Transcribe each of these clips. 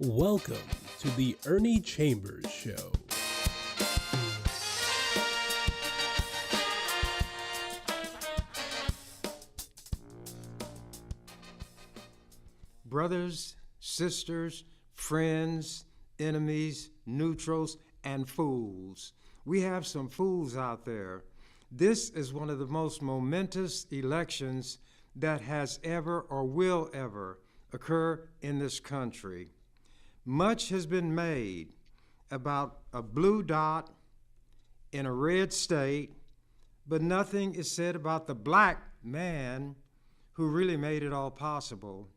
Welcome to the Ernie Chambers Show. Brothers, sisters, friends, enemies, neutrals, and fools. We have some fools out there. This is one of the most momentous elections that has ever or will ever occur in this country. Much has been made about a blue dot in a red state, but nothing is said about the black man who really made it all possible.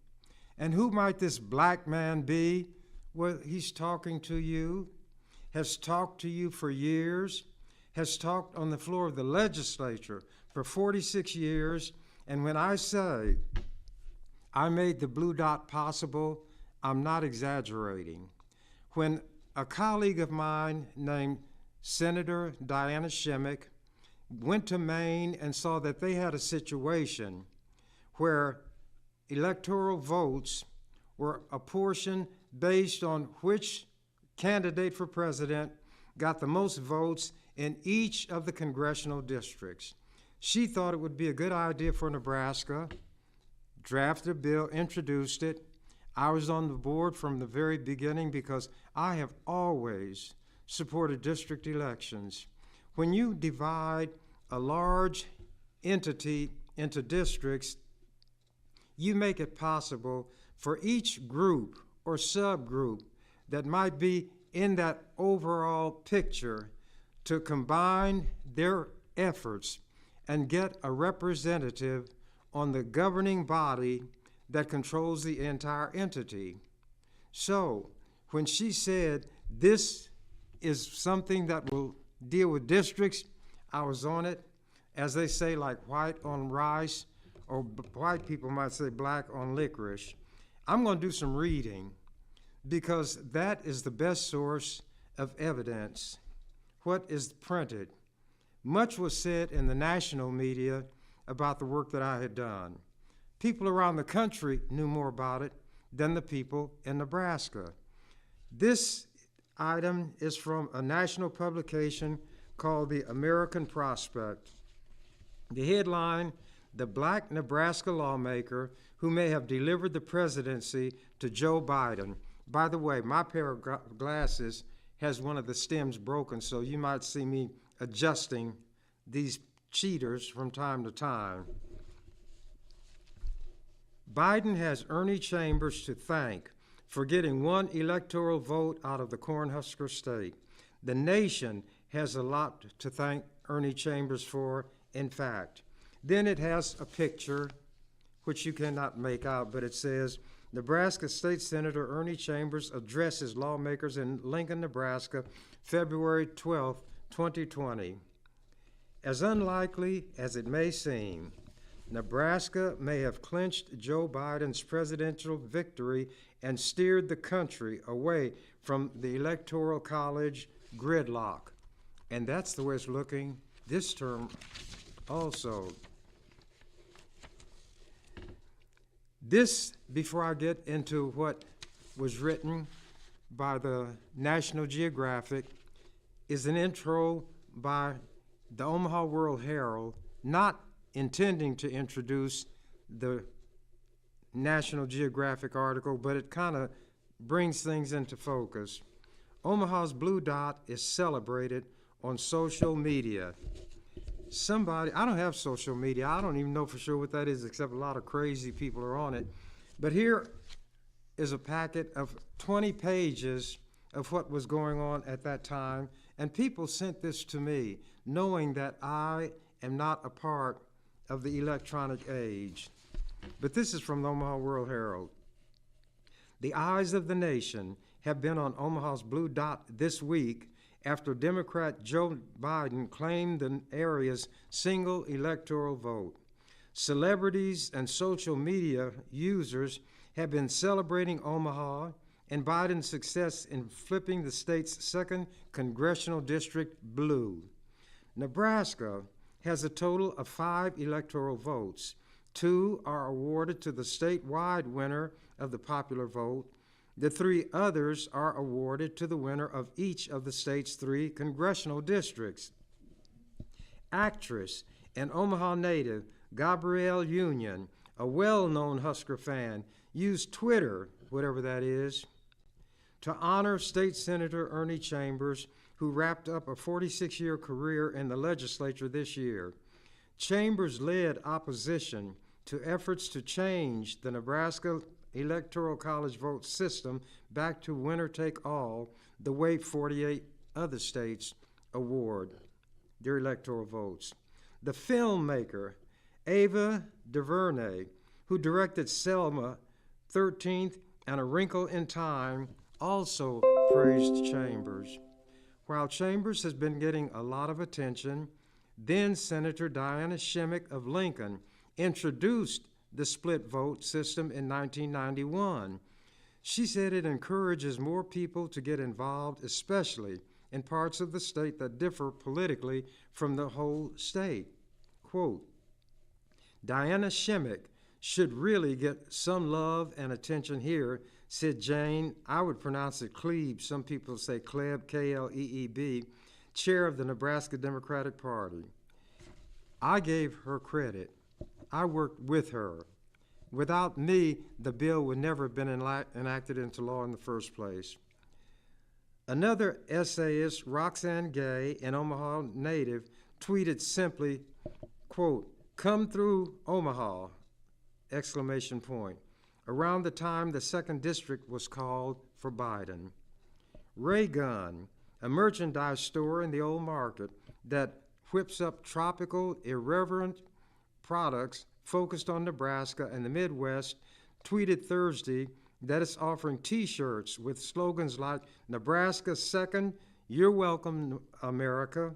And who might this black man be? Well, he's talking to you, has talked to you for years, has talked on the floor of the legislature for 46 years. And when I say I made the blue dot possible, I'm not exaggerating. When a colleague of mine named Senator Diana Shimmick went to Maine and saw that they had a situation where electoral votes were apportioned based on which candidate for president got the most votes in each of the congressional districts. She thought it would be a good idea for Nebraska, drafted a bill, introduced it. I was on the board from the very beginning because I have always supported district elections. When you divide a large entity into districts, you make it possible for each group or subgroup that might be in that overall picture to combine their efforts and get a representative on the governing body that controls the entire entity. So when she said this is something that will deal with districts, I was on it, as they say, like white on rice, or white people might say black on licorice. I'm going to do some reading because that is the best source of evidence. What is printed? Much was said in the national media about the work that I had done. People around the country knew more about it than the people in Nebraska. This item is from a national publication called the American Prospect. The headline, "The Black Nebraska Lawmaker Who May Have Delivered the Presidency to Joe Biden." By the way, my pair of glasses has one of the stems broken, so you might see me adjusting these cheaters from time to time. Biden has Ernie Chambers to thank for getting one electoral vote out of the Cornhusker state. The nation has a lot to thank Ernie Chambers for, in fact. Then it has a picture, which you cannot make out, but it says, Nebraska State Senator Ernie Chambers addresses lawmakers in Lincoln, Nebraska, February 12, 2020. As unlikely as it may seem, Nebraska may have clinched Joe Biden's presidential victory and steered the country away from the Electoral College gridlock. And that's the way it's looking this term also. This, before I get into what was written by the National Geographic, is an intro by the Omaha World Herald, not intending to introduce the National Geographic article, but it kind of brings things into focus. Omaha's blue dot is celebrated on social media. I don't have social media. I don't even know for sure what that is, except a lot of crazy people are on it. But here is a packet of 20 pages of what was going on at that time, and people sent this to me, knowing that I am not a part of the electronic age. But this is from the Omaha World Herald. The eyes of the nation have been on Omaha's blue dot this week after Democrat Joe Biden claimed the area's single electoral vote. Celebrities and social media users have been celebrating Omaha and Biden's success in flipping the state's second congressional district blue. Nebraska has a total of 5 electoral votes. 2 are awarded to the statewide winner of the popular vote, The 3 others are awarded to the winner of each of the state's 3 congressional districts. Actress and Omaha native Gabrielle Union, a well-known Husker fan, used Twitter, whatever that is, to honor State Senator Ernie Chambers, who wrapped up a 46-year career in the legislature this year. Chambers led opposition to efforts to change the Nebraska Electoral College vote system back to winner-take-all, the way 48 other states award their electoral votes. The filmmaker Ava DuVernay, who directed Selma, 13th, and A Wrinkle in Time, also praised Chambers. While Chambers has been getting a lot of attention, then Senator Diana Shimmick of Lincoln introduced the split vote system in 1991. She said it encourages more people to get involved, especially in parts of the state that differ politically from the whole state. Quote, Diana Shimmick should really get some love and attention here, said Jane, I would pronounce it Klebe, some people say Kleb, K-L-E-E-B, chair of the Nebraska Democratic Party. I gave her credit. I worked with her. Without me, the bill would never have been enacted into law in the first place. Another essayist, Roxanne Gay, an Omaha native, tweeted simply, quote, come through Omaha, exclamation point, around the time the 2nd District was called for Biden. Ray Gun, a merchandise store in the old market that whips up tropical, irreverent products focused on Nebraska and the Midwest, tweeted Thursday that it's offering T-shirts with slogans like Nebraska Second, You're Welcome, America.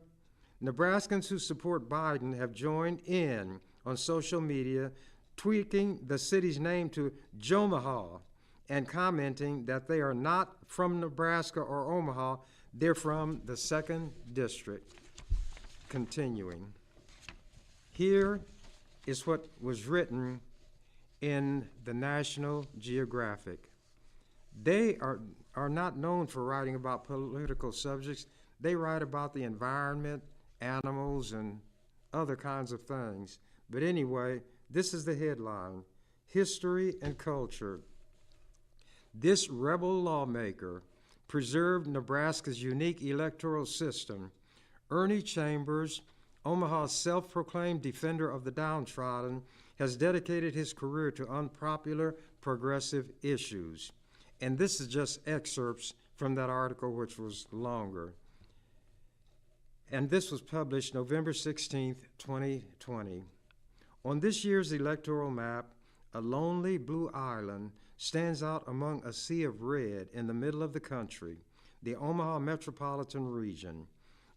Nebraskans who support Biden have joined in on social media, tweaking the city's name to Jomaha and commenting that they are not from Nebraska or Omaha, they're from the 2nd District. Continuing. Here is what was written in the National Geographic. They are not known for writing about political subjects. They write about the environment, animals, and other kinds of things. But anyway, this is the headline, History and Culture. This rebel lawmaker preserved Nebraska's unique electoral system. Ernie Chambers, Omaha's self-proclaimed defender of the downtrodden, has dedicated his career to unpopular progressive issues. And this is just excerpts from that article, which was longer. And this was published November 16th, 2020. On this year's electoral map, a lonely blue island stands out among a sea of red in the middle of the country, the Omaha metropolitan region.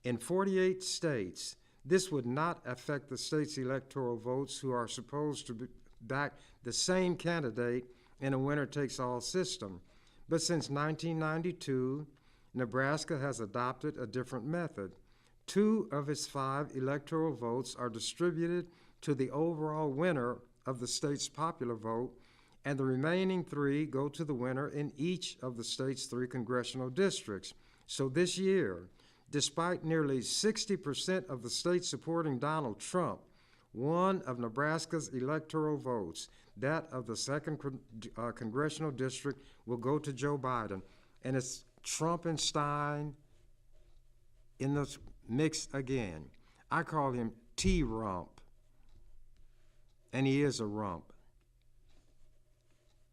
In 48 states, this would not affect the state's electoral votes, who are supposed to back the same candidate in a winner-takes-all system. But since 1992, Nebraska has adopted a different method. 2 of its 5 electoral votes are distributed to the overall winner of the state's popular vote, and the remaining 3 go to the winner in each of the state's 3 congressional districts. So this year, despite nearly 60% of the state supporting Donald Trump, one of Nebraska's electoral votes, that of the 2nd congressional district, will go to Joe Biden. And it's Trumpenstein in the mix again. I call him T-Rump, and he is a rump.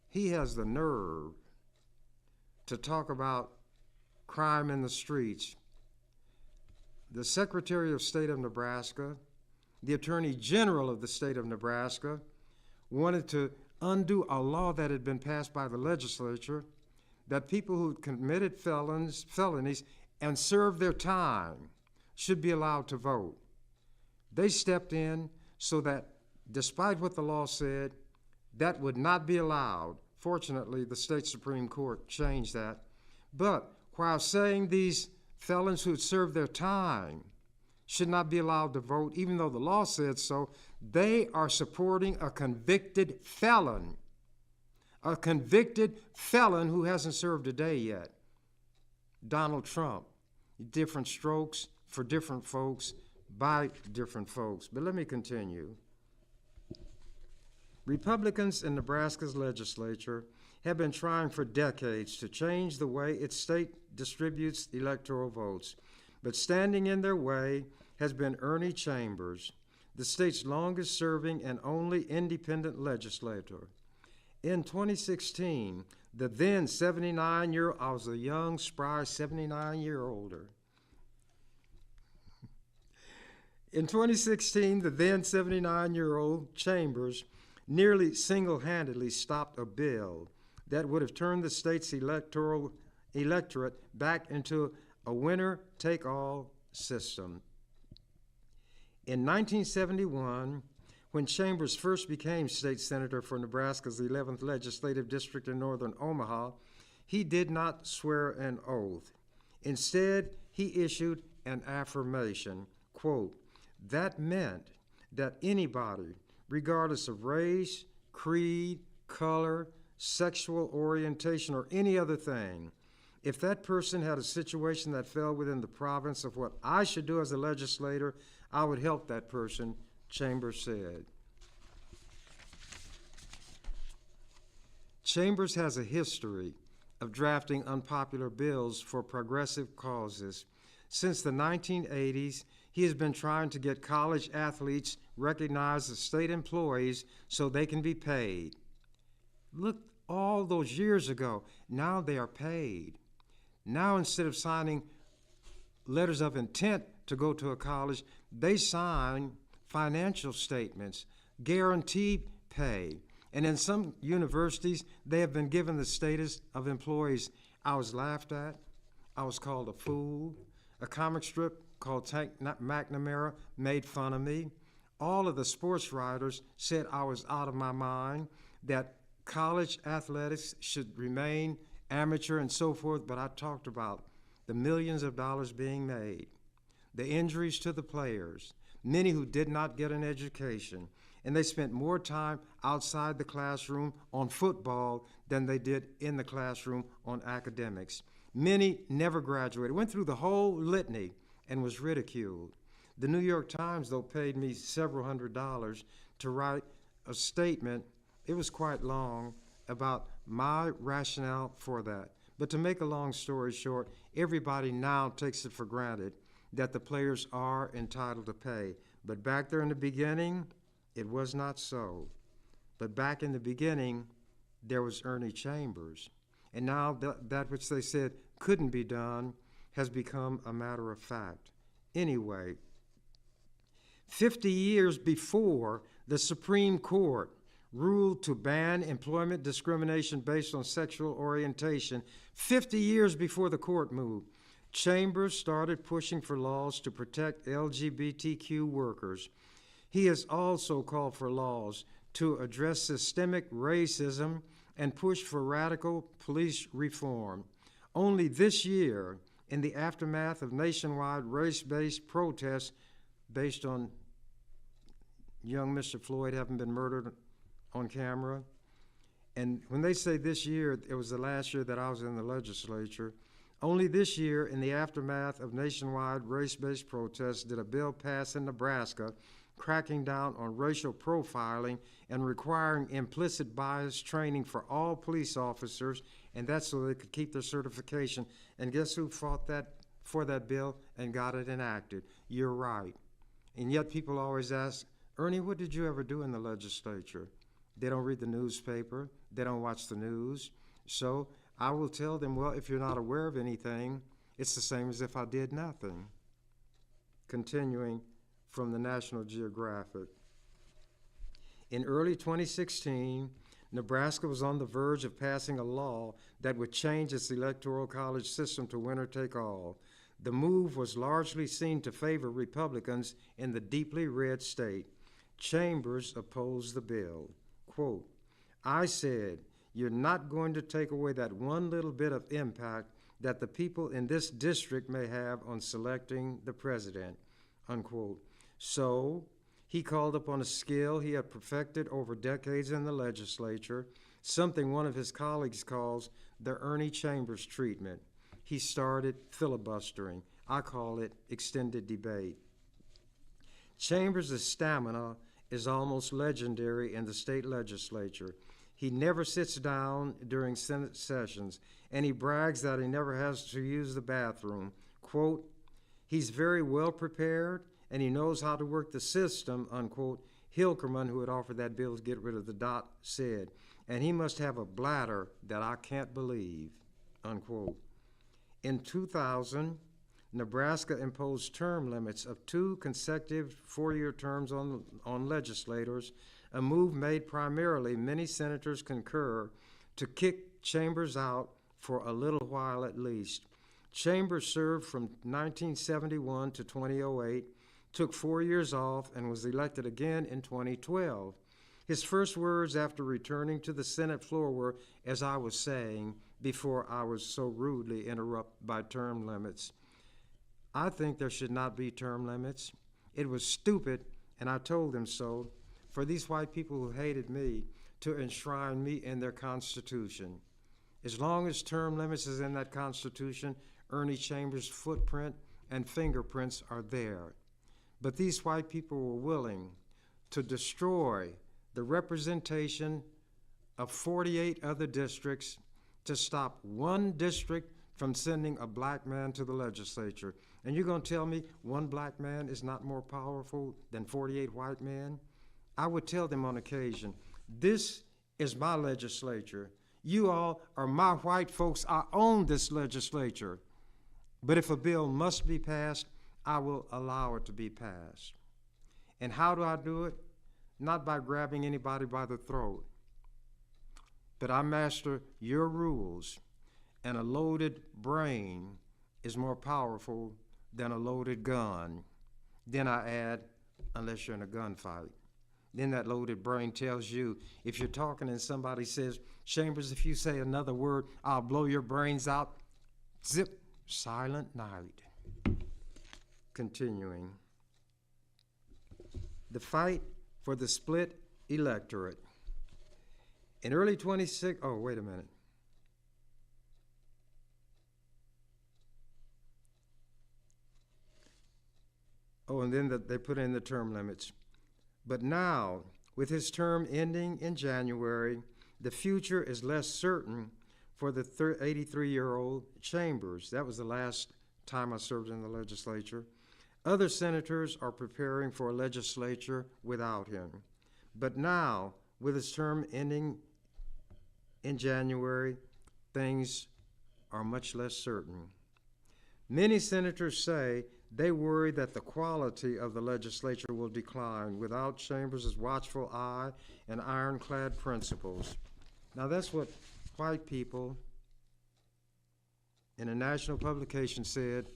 He has the nerve to talk about crime in the streets. The Secretary of State of Nebraska, the Attorney General of the state of Nebraska, wanted to undo a law that had been passed by the legislature, that people who committed felonies and served their time should be allowed to vote. They stepped in so that, despite what the law said, that would not be allowed. Fortunately, the state Supreme Court changed that. But while saying these felons who had served their time should not be allowed to vote, even though the law said so, they are supporting a convicted felon, a convicted felon who hasn't served a day yet. Donald Trump. Different strokes for different folks by different folks. But let me continue. Republicans in Nebraska's legislature have been trying for decades to change the way its state distributes electoral votes. But standing in their way has been Ernie Chambers, the state's longest serving and only independent legislator. In 2016, the then 79-year-old, I was a young, spry 79-year-older. In 2016, the then 79-year-old Chambers nearly single-handedly stopped a bill that would have turned the state's electorate back into a winner-take-all system. In 1971, when Chambers first became state senator for Nebraska's 11th Legislative District in northern Omaha, he did not swear an oath. Instead, he issued an affirmation, quote, that meant that anybody, regardless of race, creed, color, sexual orientation, or any other thing, if that person had a situation that fell within the province of what I should do as a legislator, I would help that person, Chambers said. Chambers has a history of drafting unpopular bills for progressive causes. Since the 1980s, he has been trying to get college athletes recognized as state employees so they can be paid. Look, all those years ago, now they are paid. Now, instead of signing letters of intent to go to a college, they sign financial statements, guaranteed pay. And in some universities, they have been given the status of employees. I was laughed at. I was called a fool. A comic strip called Tank McNamara made fun of me. All of the sports writers said I was out of my mind, that college athletics should remain amateur and so forth, but I talked about the millions of dollars being made, the injuries to the players, many who did not get an education, and they spent more time outside the classroom on football than they did in the classroom on academics. Many never graduated, went through the whole litany and was ridiculed. The New York Times, though, paid me several $100s to write a statement, it was quite long, about my rationale for that. But to make a long story short, everybody now takes it for granted that the players are entitled to pay. But back there in the beginning, it was not so. But back in the beginning, there was Ernie Chambers. And now that which they said couldn't be done has become a matter of fact. Anyway, 50 years before the Supreme Court ruled to ban employment discrimination based on sexual orientation, 50 years before the court moved, Chambers started pushing for laws to protect LGBTQ workers. He has also called for laws to address systemic racism and push for radical police reform. Only this year, in the aftermath of nationwide race-based protests based on young Mr. Floyd having been murdered on camera, and when they say this year, it was the last year that I was in the legislature. Only this year, in the aftermath of nationwide race-based protests, did a bill pass in Nebraska cracking down on racial profiling and requiring implicit bias training for all police officers, and that's so they could keep their certification. And guess who fought for that bill and got it enacted? You're right. And yet people always ask, Ernie, what did you ever do in the legislature? They don't read the newspaper. They don't watch the news. So I will tell them, well, if you're not aware of anything, it's the same as if I did nothing. Continuing from the National Geographic. In early 2016, Nebraska was on the verge of passing a law that would change its electoral college system to winner-take-all. The move was largely seen to favor Republicans in the deeply red state. Chambers opposed the bill. Quote, I said, you're not going to take away that one little bit of impact that the people in this district may have on selecting the president, unquote. So he called upon a skill he had perfected over decades in the legislature, something one of his colleagues calls the Ernie Chambers treatment. He started filibustering. I call it extended debate. Chambers' stamina is almost legendary in the state legislature. He never sits down during Senate sessions, and he brags that he never has to use the bathroom. Quote, he's very well prepared, and he knows how to work the system, unquote. Hilkerman, who had offered that bill to get rid of the dot, said, and he must have a bladder that I can't believe, unquote. In 2000, Nebraska imposed term limits of 2 consecutive 4-year terms on legislators, a move made primarily, many senators concur, to kick Chambers out for a little while at least. Chambers served from 1971 to 2008, took 4 years off, and was elected again in 2012. His first words after returning to the Senate floor were, as I was saying before I was so rudely interrupted by term limits. I think there should not be term limits. It was stupid, and I told them so, for these white people who hated me to enshrine me in their Constitution. As long as term limits is in that Constitution, Ernie Chambers' footprint and fingerprints are there. But these white people were willing to destroy the representation of 48 other districts to stop one district from sending a black man to the legislature. And you're going to tell me one black man is not more powerful than 48 white men? I would tell them on occasion, this is my legislature. You all are my white folks. I own this legislature. But if a bill must be passed, I will allow it to be passed. And how do I do it? Not by grabbing anybody by the throat, but I master your rules, and a loaded brain is more powerful than a loaded gun. Then I add, unless you're in a gunfight. Then that loaded brain tells you, if you're talking and somebody says, Chambers, if you say another word, I'll blow your brains out. Zip, silent night. Continuing. The fight for the split electorate. In early 26, oh, wait a minute. Oh, and then they put in the term limits. But now, with his term ending in January, the future is less certain for the 83-year-old Chambers. That was the last time I served in the legislature. Other senators are preparing for a legislature without him. But now, with his term ending in January, things are much less certain. Many senators say they worry that the quality of the legislature will decline without Chambers' watchful eye and ironclad principles. Now that's what white people in a national publication said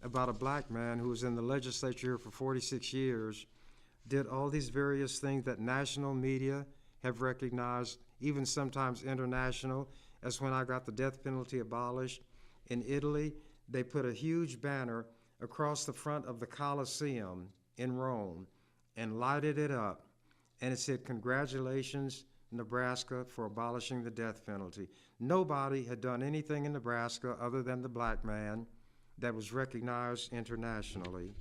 about a black man who was in the legislature here for 46 years, did all these various things that national media have recognized, even sometimes international, as when I got the death penalty abolished. In Italy, they put a huge banner across the front of the Colosseum in Rome and lighted it up. And it said, congratulations, Nebraska, for abolishing the death penalty. Nobody had done anything in Nebraska other than the black man that was recognized internationally.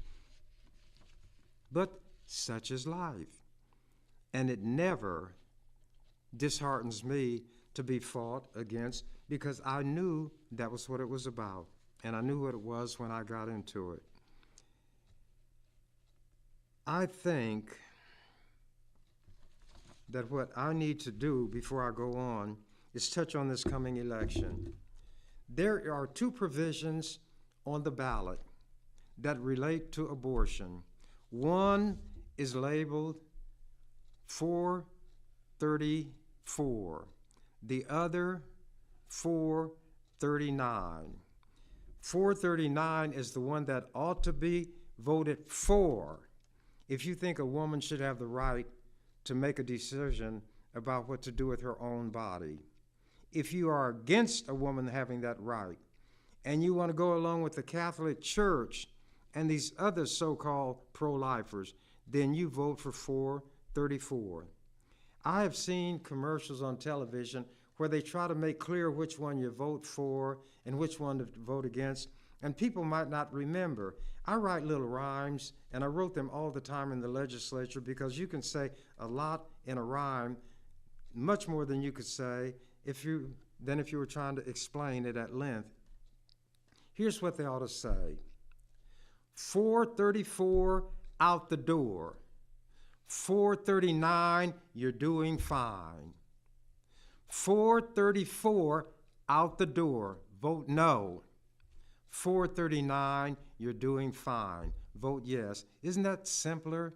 But such is life. And it never disheartens me to be fought against, because I knew that was what it was about. And I knew what it was when I got into it. I think that what I need to do before I go on is touch on this coming election. There are 2 provisions on the ballot that relate to abortion. One is labeled 434, the other 439. 439 is the one that ought to be voted for if you think a woman should have the right to make a decision about what to do with her own body. If you are against a woman having that right, and you want to go along with the Catholic Church and these other so-called pro-lifers, then you vote for 434. I have seen commercials on television where they try to make clear which one you vote for and which one to vote against, and people might not remember. I write little rhymes, and I wrote them all the time in the legislature because you can say a lot in a rhyme, much more than you could say if you were trying to explain it at length. Here's what they ought to say. 434 out the door. 439, you're doing fine. 434 out the door. Vote no. 439, you're doing fine. Vote yes. Isn't that simpler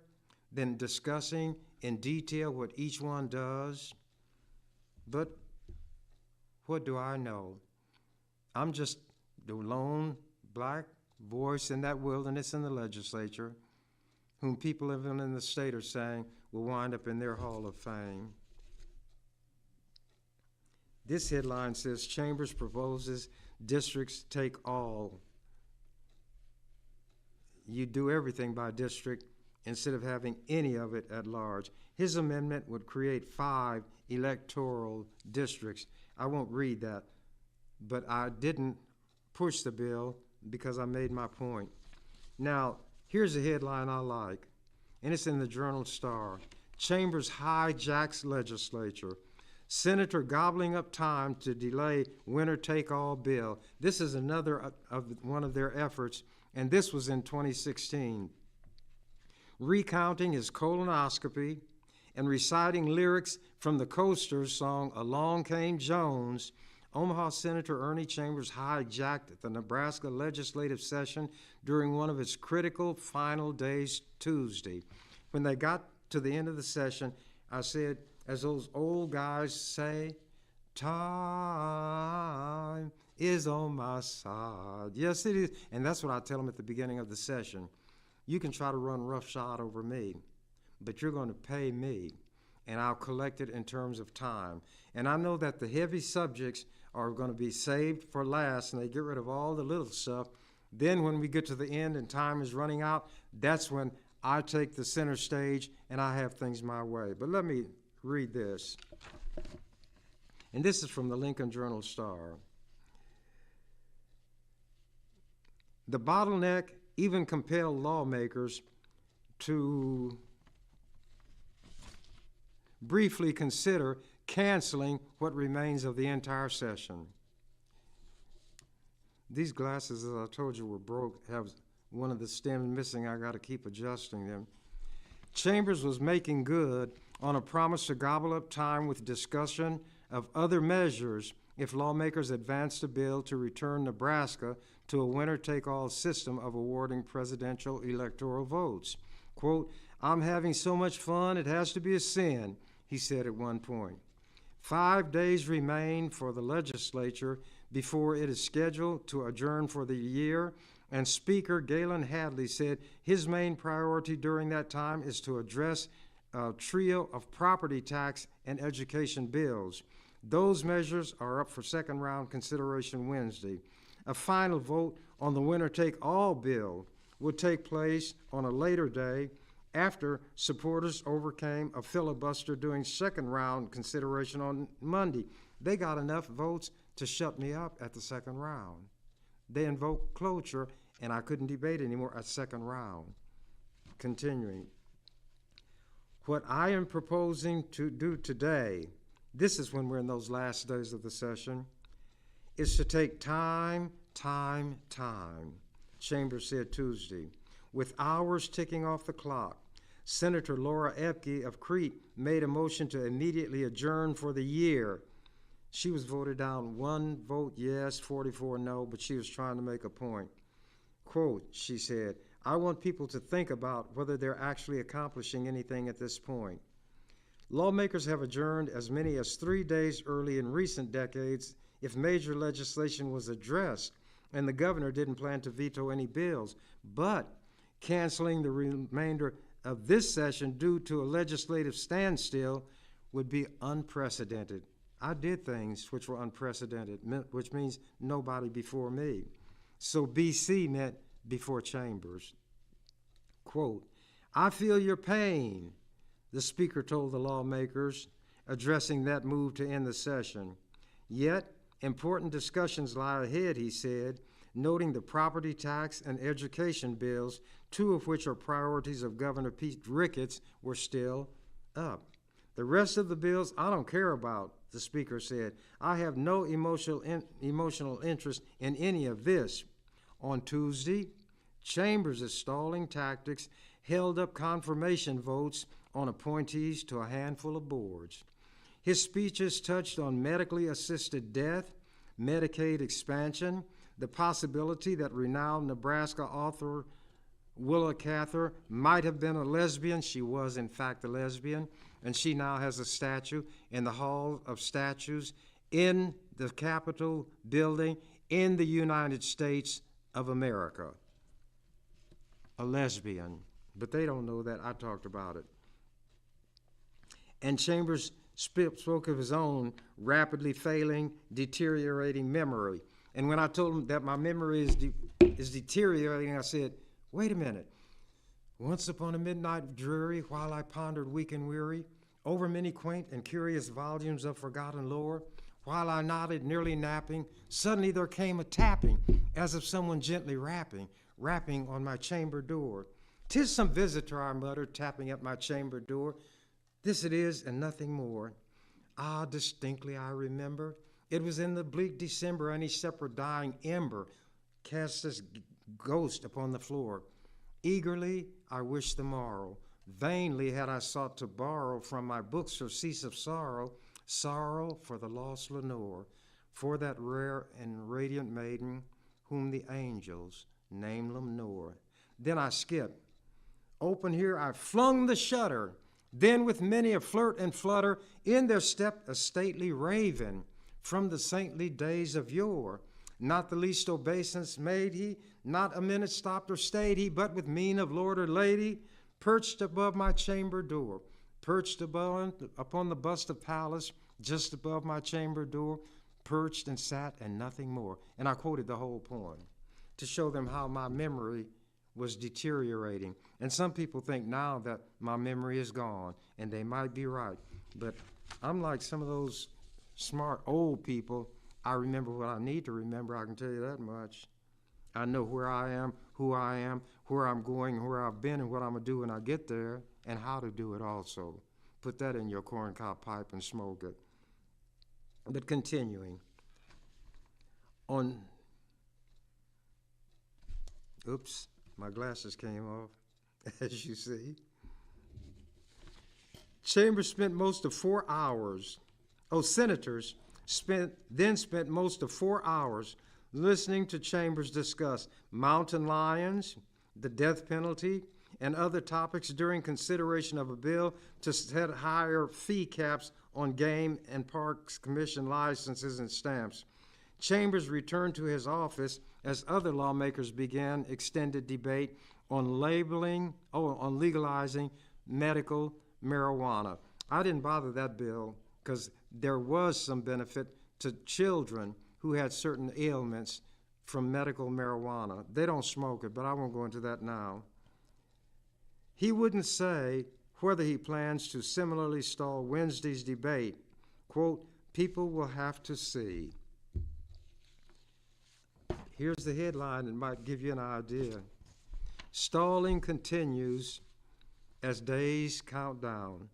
than discussing in detail what each one does? But what do I know? I'm just the lone black voice in that wilderness in the legislature, whom people living in the state are saying will wind up in their Hall of Fame. This headline says, Chambers proposes districts take all. You do everything by district instead of having any of it at large. His amendment would create 5 electoral districts. I won't read that, but I didn't push the bill because I made my point. Now, here's a headline I like, and it's in the Journal-Star. Chambers hijacks legislature. Senator gobbling up time to delay winner-take-all bill. This is another of one of their efforts, and this was in 2016. Recounting his colonoscopy and reciting lyrics from the Coasters' song Along Came Jones, Omaha Senator Ernie Chambers hijacked the Nebraska legislative session during one of its critical final days Tuesday. When they got to the end of the session, I said, as those old guys say, time is on my side. Yes, it is. And that's what I tell them at the beginning of the session. You can try to run roughshod over me, but you're going to pay me, and I'll collect it in terms of time. And I know that the heavy subjects are going to be saved for last, and they get rid of all the little stuff. Then when we get to the end and time is running out, that's when I take the center stage and I have things my way. But let me read this. And this is from the Lincoln Journal-Star. The bottleneck even compelled lawmakers to briefly consider canceling what remains of the entire session. These glasses, as I told you, were broke, have one of the stems missing. I got to keep adjusting them. Chambers was making good on a promise to gobble up time with discussion of other measures if lawmakers advanced a bill to return Nebraska to a winner-take-all system of awarding presidential electoral votes. Quote, I'm having so much fun, it has to be a sin, he said at one point. 5 days remain for the legislature before it is scheduled to adjourn for the year, and Speaker Galen Hadley said his main priority during that time is to address a trio of property tax and education bills. Those measures are up for second round consideration Wednesday. A final vote on the winner-take-all bill would take place on a later day after supporters overcame a filibuster during second round consideration on Monday. They got enough votes to shut me up at the second round. They invoked cloture, and I couldn't debate anymore at second round. Continuing. What I am proposing to do today, this is when we're in those last days of the session, is to take time, Chambers said Tuesday. With hours ticking off the clock, Senator Laura Epke of Crete made a motion to immediately adjourn for the year. She was voted down 1 vote yes, 44 no, but she was trying to make a point. Quote, she said, I want people to think about whether they're actually accomplishing anything at this point. Lawmakers have adjourned as many as 3 days early in recent decades if major legislation was addressed and the governor didn't plan to veto any bills. But canceling the remainder of this session due to a legislative standstill would be unprecedented. I did things which were unprecedented, which means nobody before me. So BC meant before Chambers. Quote, I feel your pain, the speaker told the lawmakers addressing that move to end the session. Yet, important discussions lie ahead, he said, noting the property tax and education bills, two of which are priorities of Governor Pete Ricketts, were still up. The rest of the bills I don't care about, the speaker said. I have no emotional interest in any of this. On Tuesday, Chambers' stalling tactics held up confirmation votes on appointees to a handful of boards. His speeches touched on medically assisted death, Medicaid expansion, the possibility that renowned Nebraska author Willa Cather might have been a lesbian. She was, in fact, a lesbian, and she now has a statue in the Hall of Statues in the Capitol building in the United States of America. A lesbian, but they don't know that. I talked about it. And Chambers spoke of his own rapidly failing, deteriorating memory. And when I told him that my memory is deteriorating, I said, wait a minute. Once upon a midnight dreary, while I pondered weak and weary, over many quaint and curious volumes of forgotten lore, while I nodded, nearly napping, suddenly there came a tapping, as of someone gently rapping on my chamber door. "'Tis some visitor," I muttered, tapping at my chamber door. "This it is, and nothing more." Ah, distinctly I remember. It was in the bleak December, any separate dying ember cast its ghost upon the floor. Eagerly I wished the morrow. Vainly had I sought to borrow from my books surcease of sorrow, sorrow for the lost Lenore, for that rare and radiant maiden whom the angels name Lenore. Then I skipped. Open here I flung the shutter. Then with many a flirt and flutter, in there stepped a stately raven from the saintly days of yore. Not the least obeisance made he, not a minute stopped or stayed he, but with mien of lord or lady, perched above my chamber door, perched upon the bust of Pallas, just above my chamber door, perched and sat and nothing more. And I quoted the whole poem to show them how my memory was deteriorating. And some people think now that my memory is gone, and they might be right. But I'm like some of those smart old people. I remember what I need to remember, I can tell you that much. I know where I am, where I'm going, where I've been, and what I'm going to do when I get there, and how to do it also. Put that in your corncob pipe and smoke it. But continuing, my glasses came off, as you see. Chambers spent most of 4 hours, senators spent most of 4 hours listening to Chambers discuss mountain lions, the death penalty, and other topics during consideration of a bill to set higher fee caps on game and parks commission licenses and stamps. Chambers returned to his office as other lawmakers began extended debate on legalizing medical marijuana. I didn't bother that bill because there was some benefit to children who had certain ailments from medical marijuana. They don't smoke it, but I won't go into that now. He wouldn't say whether he plans to similarly stall Wednesday's debate. Quote, "People will have to see." Here's the headline that might give you an idea. Stalling continues as days count down.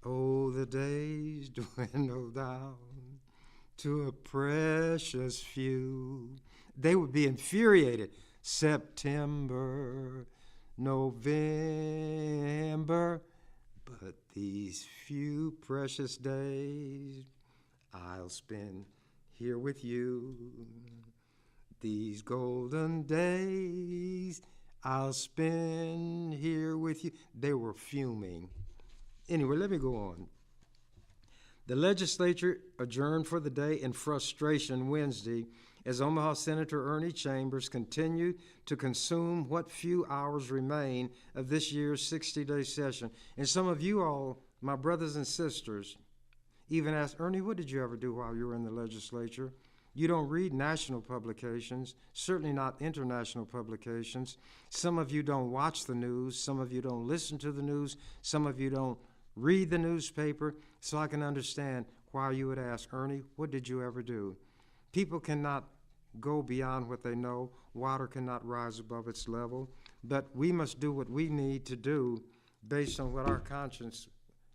Oh, the days dwindle down to a precious few. They would be infuriated. September, November, but these few precious days I'll spend here with you. These golden days I'll spend here with you. They were fuming. Anyway, let me go on. The legislature adjourned for the day in frustration Wednesday as Omaha Senator Ernie Chambers continued to consume what few hours remain of this year's 60-day session. And some of you all, my brothers and sisters, even asked, Ernie, what did you ever do while you were in the legislature? You don't read national publications, certainly not international publications. Some of you don't watch the news. Some of you don't listen to the news. Some of you don't read the newspaper so I can understand why you would ask, Ernie, what did you ever do? People cannot go beyond what they know. Water cannot rise above its level. But we must do what we need to do based on what our conscience,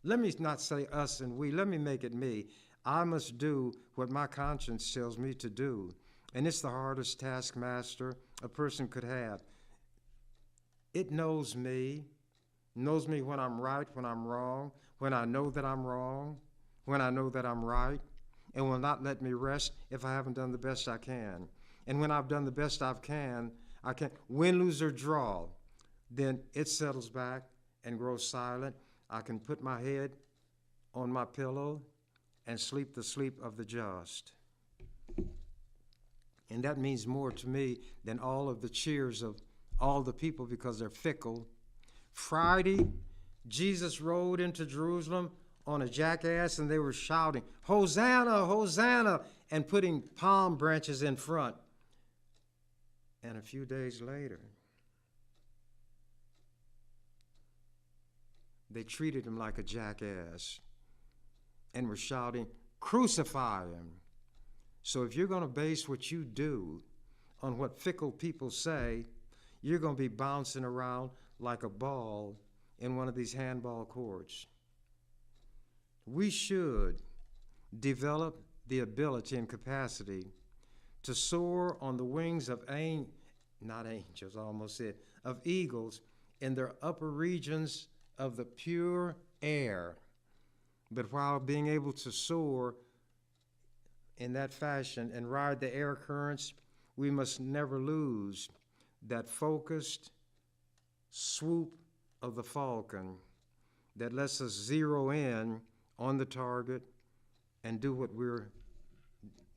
let me not say us and we, let me make it me. I must do what my conscience tells me to do. And it's the hardest taskmaster a person could have. It knows me when I'm right, when I'm wrong, when I know that I'm wrong, when I know that I'm right, and will not let me rest if I haven't done the best I can. And when I've done the best I can win, lose, or draw, then it settles back and grows silent. I can put my head on my pillow and sleep the sleep of the just. And that means more to me than all of the cheers of all the people because they're fickle. Friday, Jesus rode into Jerusalem on a jackass and they were shouting, Hosanna, Hosanna, and putting palm branches in front. And a few days later, they treated him like a jackass and were shouting, crucify him. So if you're going to base what you do on what fickle people say, you're going to be bouncing around like a ball in one of these handball courts. We should develop the ability and capacity to soar on the wings of of eagles in their upper regions of the pure air. But while being able to soar in that fashion and ride the air currents, we must never lose that focused swoop of the falcon that lets us zero in on the target and do what we're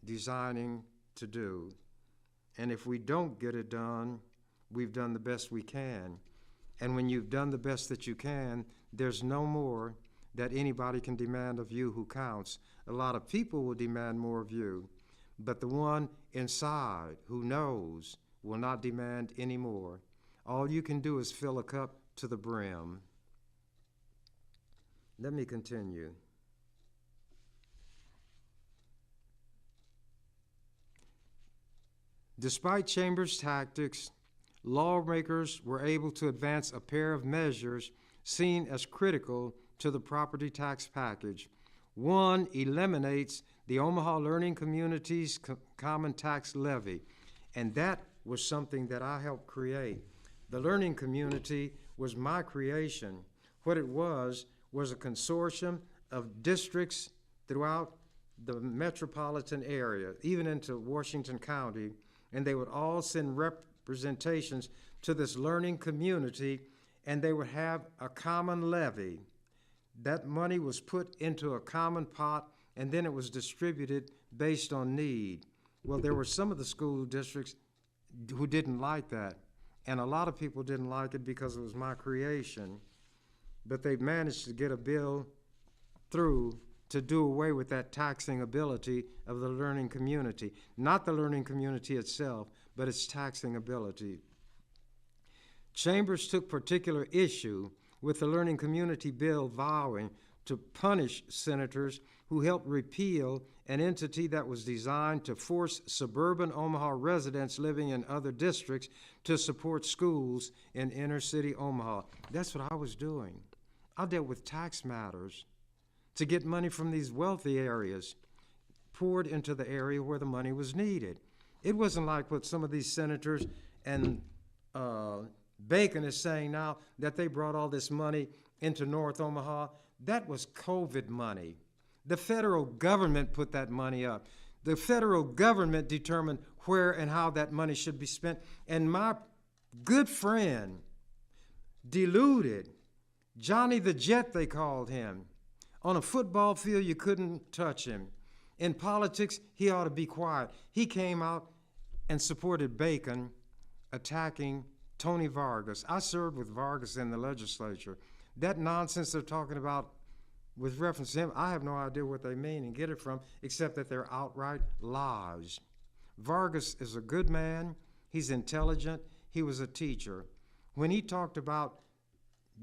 designing to do. And if we don't get it done, we've done the best we can. And when you've done the best that you can, there's no more that anybody can demand of you who counts. A lot of people will demand more of you, but the one inside who knows will not demand any more. All you can do is fill a cup to the brim. Let me continue. Despite Chambers' tactics, lawmakers were able to advance a pair of measures seen as critical to the property tax package. One eliminates the Omaha Learning Community's common tax levy, and that was something that I helped create. The learning community was my creation. What it was a consortium of districts throughout the metropolitan area, even into Washington County, and they would all send representations to this learning community, and they would have a common levy. That money was put into a common pot, and then it was distributed based on need. Well, there were some of the school districts who didn't like that, and a lot of people didn't like it because it was my creation. But they managed to get a bill through to do away with that taxing ability of the learning community. Not the learning community itself, but its taxing ability. Chambers took particular issue with the learning community bill vowing to punish senators who helped repeal an entity that was designed to force suburban Omaha residents living in other districts to support schools in inner city Omaha. That's what I was doing. I dealt with tax matters to get money from these wealthy areas poured into the area where the money was needed. It wasn't like what some of these senators and Bacon is saying now, that they brought all this money into North Omaha. That was COVID money. The federal government put that money up. The federal government determined where and how that money should be spent. And my good friend, deluded, Johnny the Jet they called him. On a football field, you couldn't touch him. In politics, he ought to be quiet. He came out and supported Bacon attacking Tony Vargas. I served with Vargas in the legislature. That nonsense they're talking about with reference to him, I have no idea what they mean and get it from, except that they're outright lies. Vargas is a good man. He's intelligent. He was a teacher. When he talked about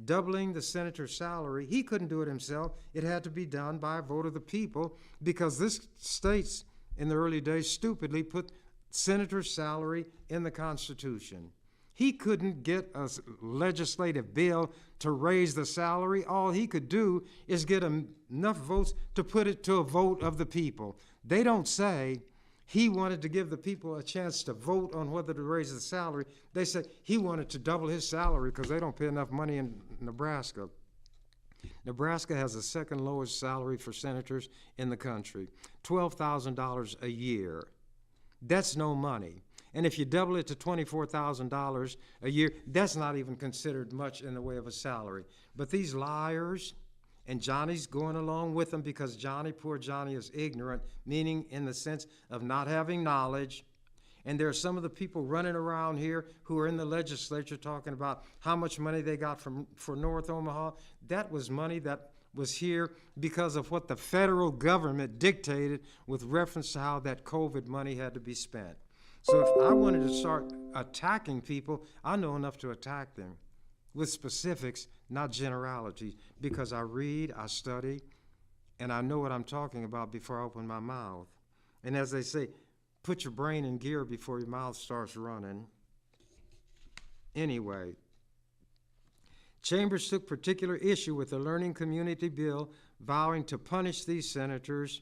doubling the senator's salary. He couldn't do it himself. It had to be done by a vote of the people because this states in the early days stupidly put senator's salary in the Constitution. He couldn't get a legislative bill to raise the salary. All he could do is get enough votes to put it to a vote of the people. They don't say he wanted to give the people a chance to vote on whether to raise the salary. They said he wanted to double his salary because they don't pay enough money in Nebraska. Nebraska has the second lowest salary for senators in the country, $12,000 a year. That's no money. And if you double it to $24,000 a year, that's not even considered much in the way of a salary. But these liars, and Johnny's going along with them because poor Johnny is ignorant, meaning in the sense of not having knowledge. And there are some of the people running around here who are in the legislature talking about how much money they got for North Omaha. That was money that was here because of what the federal government dictated with reference to how that COVID money had to be spent. So if I wanted to start attacking people, I know enough to attack them with specifics, not generalities, because I read, I study, and I know what I'm talking about before I open my mouth. And as they say, put your brain in gear before your mouth starts running. Anyway, Chambers took particular issue with the learning community bill, vowing to punish these senators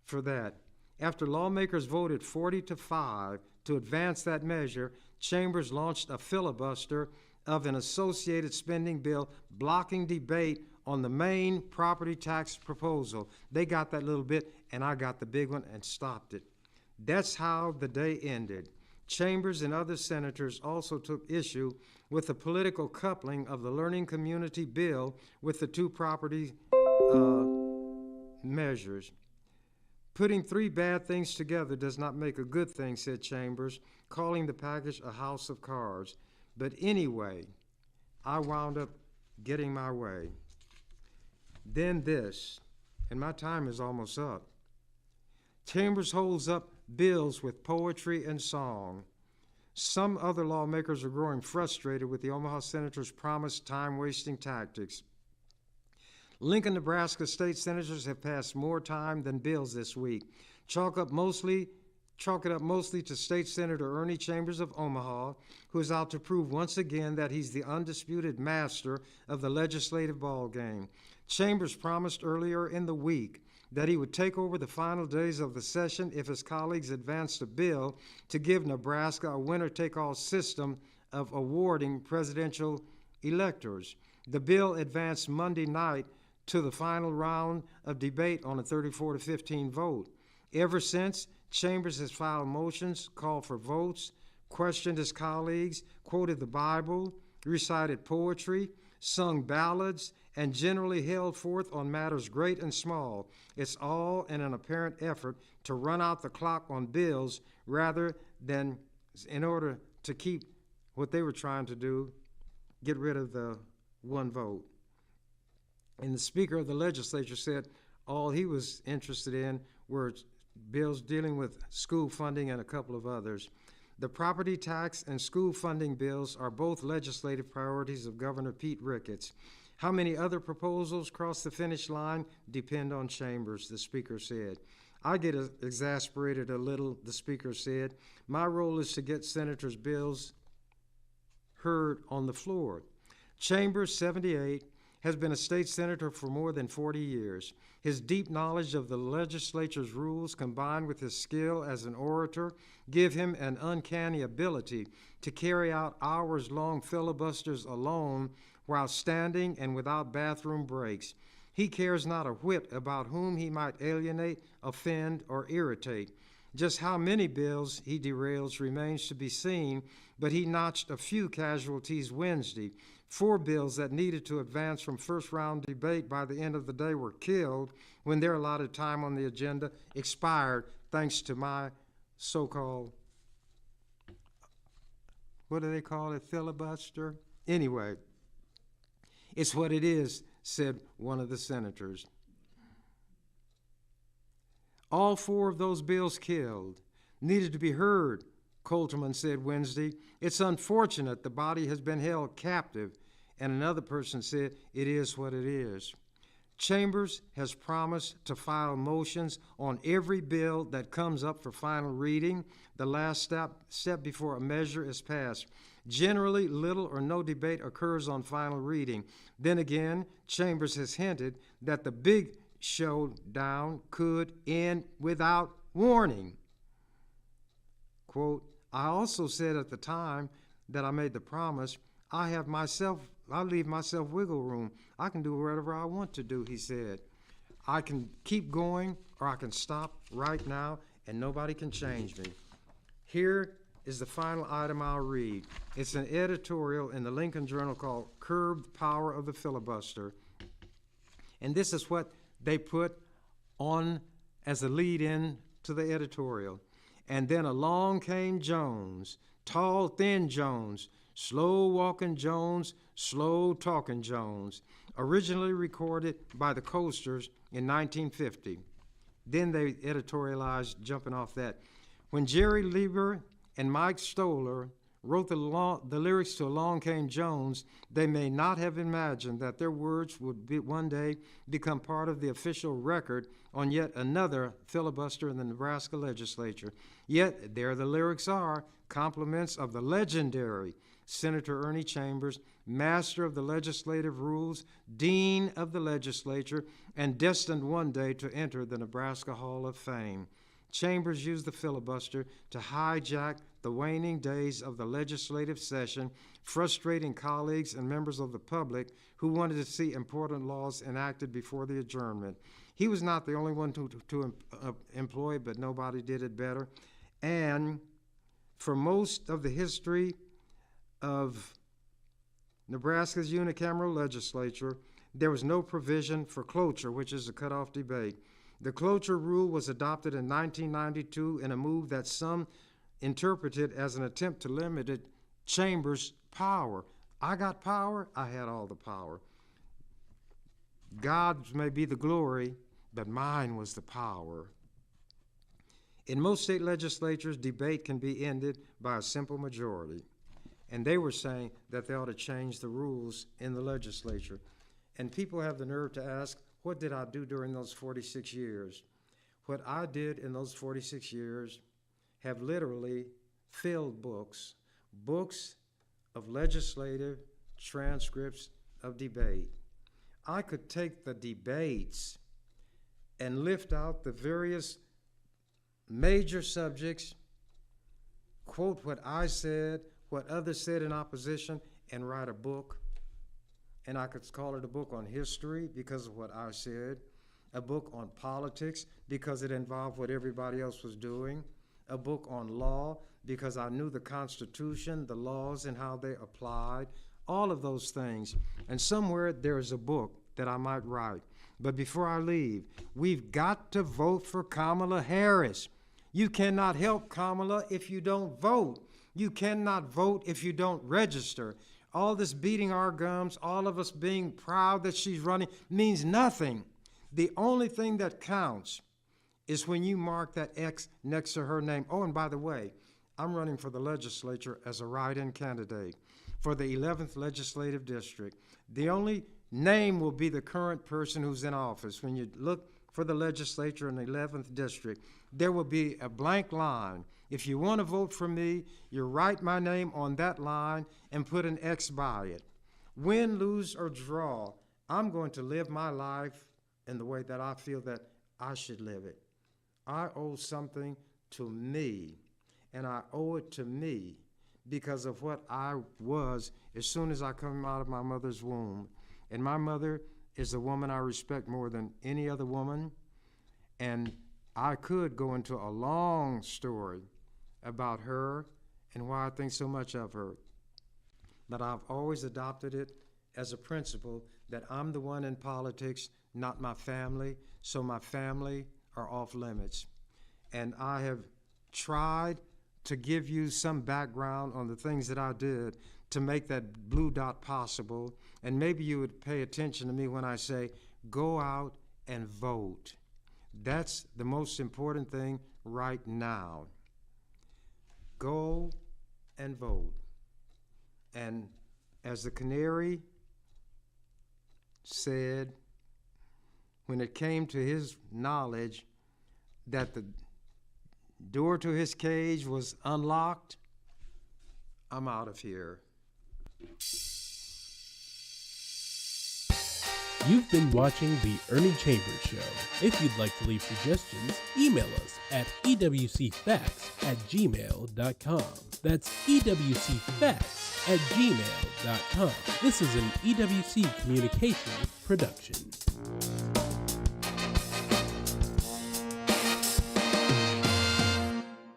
for that. After lawmakers voted 40-5 to advance that measure, Chambers launched a filibuster of an associated spending bill blocking debate on the main property tax proposal. They got that little bit, and I got the big one and stopped it. That's how the day ended. Chambers and other senators also took issue with the political coupling of the learning community bill with the two property measures. Putting three bad things together does not make a good thing, said Chambers, calling the package a house of cards. But anyway, I wound up getting my way. Then this, and my time is almost up. Chambers holds up bills with poetry and song. Some other lawmakers are growing frustrated with the Omaha Senator's promised time-wasting tactics. Lincoln, Nebraska state senators have passed more time than bills this week. Chalk it up mostly to State Senator Ernie Chambers of Omaha, who is out to prove once again that he's the undisputed master of the legislative ballgame. Chambers promised earlier in the week that he would take over the final days of the session if his colleagues advanced a bill to give Nebraska a winner-take-all system of awarding presidential electors. The bill advanced Monday night to the final round of debate on a 34-15 vote. Ever since, Chambers has filed motions, called for votes, questioned his colleagues, quoted the Bible, recited poetry, sung ballads, and generally held forth on matters great and small. It's all in an apparent effort to run out the clock on bills rather than in order to keep what they were trying to do, get rid of the one vote. And the Speaker of the Legislature said all he was interested in were bills dealing with school funding and a couple of others. The property tax and school funding bills are both legislative priorities of Governor Pete Ricketts. How many other proposals cross the finish line depend on Chambers, the Speaker said. I get exasperated a little, the Speaker said. My role is to get senators' bills heard on the floor. Chambers, 78, has been a state senator for more than 40 years. His deep knowledge of the legislature's rules combined with his skill as an orator give him an uncanny ability to carry out hours-long filibusters alone while standing and without bathroom breaks. He cares not a whit about whom he might alienate, offend, or irritate. Just how many bills he derails remains to be seen, but he notched a few casualties Wednesday. 4 bills that needed to advance from first-round debate by the end of the day were killed when their allotted time on the agenda expired, thanks to my so-called, what do they call it, filibuster? Anyway, it's what it is, said one of the senators. All 4 of those bills killed needed to be heard, Coulterman said Wednesday. It's unfortunate the body has been held captive and another person said, "It is what it is." Chambers has promised to file motions on every bill that comes up for final reading, the last step before a measure is passed. Generally, little or no debate occurs on final reading. Then again, Chambers has hinted that the big showdown could end without warning. Quote, "I also said at the time that I made the promise, I leave myself wiggle room. I can do whatever I want to do," he said. "I can keep going or I can stop right now and nobody can change me." Here is the final item I'll read. It's an editorial in the Lincoln Journal called "Curb the Power of the Filibuster." And this is what they put on as a lead-in to the editorial. "And then along came Jones, tall, thin Jones, slow-walking Jones, slow-talking Jones," originally recorded by the Coasters in 1950. Then they editorialized, jumping off that. When Jerry Lieber and Mike Stoller wrote the lyrics to "Along Came Jones," they may not have imagined that their words would one day become part of the official record on yet another filibuster in the Nebraska Legislature. Yet there the lyrics are, compliments of the legendary Senator Ernie Chambers, master of the legislative rules, dean of the legislature, and destined one day to enter the Nebraska Hall of Fame. Chambers used the filibuster to hijack the waning days of the legislative session, frustrating colleagues and members of the public who wanted to see important laws enacted before the adjournment. He was not the only one to employ it, but nobody did it better. And for most of the history of Nebraska's unicameral legislature, there was no provision for cloture, which is a cutoff debate. The cloture rule was adopted in 1992 in a move that some interpreted as an attempt to limit Chambers' power. I got power, I had all the power. God's may be the glory, but mine was the power. In most state legislatures, debate can be ended by a simple majority. And they were saying that they ought to change the rules in the legislature. And people have the nerve to ask, what did I do during those 46 years? What I did in those 46 years have literally filled books of legislative transcripts of debate. I could take the debates and lift out the various major subjects, quote what I said, what others said in opposition, and write a book. And I could call it a book on history because of what I said, a book on politics because it involved what everybody else was doing, a book on law because I knew the Constitution, the laws, and how they applied, all of those things. And somewhere there is a book that I might write. But before I leave, we've got to vote for Kamala Harris. You cannot help Kamala if you don't vote. You cannot vote if you don't register. All this beating our gums, all of us being proud that she's running, means nothing. The only thing that counts is when you mark that X next to her name. Oh, and by the way, I'm running for the legislature as a write-in candidate for the 11th Legislative District. The only name will be the current person who's in office. When you look for the legislature in the 11th District, there will be a blank line. If you want to vote for me, you write my name on that line and put an X by it. Win, lose, or draw, I'm going to live my life in the way that I feel that I should live it. I owe something to me, and I owe it to me because of what I was as soon as I come out of my mother's womb. And my mother is a woman I respect more than any other woman, and I could go into a long story about her and why I think so much of her. But I've always adopted it as a principle that I'm the one in politics, not my family, so my family are off limits. And I have tried to give you some background on the things that I did to make that blue dot possible. And maybe you would pay attention to me when I say, go out and vote. That's the most important thing right now. Go and vote. And as the canary said, when it came to his knowledge that the door to his cage was unlocked, I'm out of here. You've been watching The Ernie Chambers Show. If you'd like to leave suggestions, email us at ewcfacts@gmail.com. That's ewcfacts@gmail.com. This is an EWC Communications production.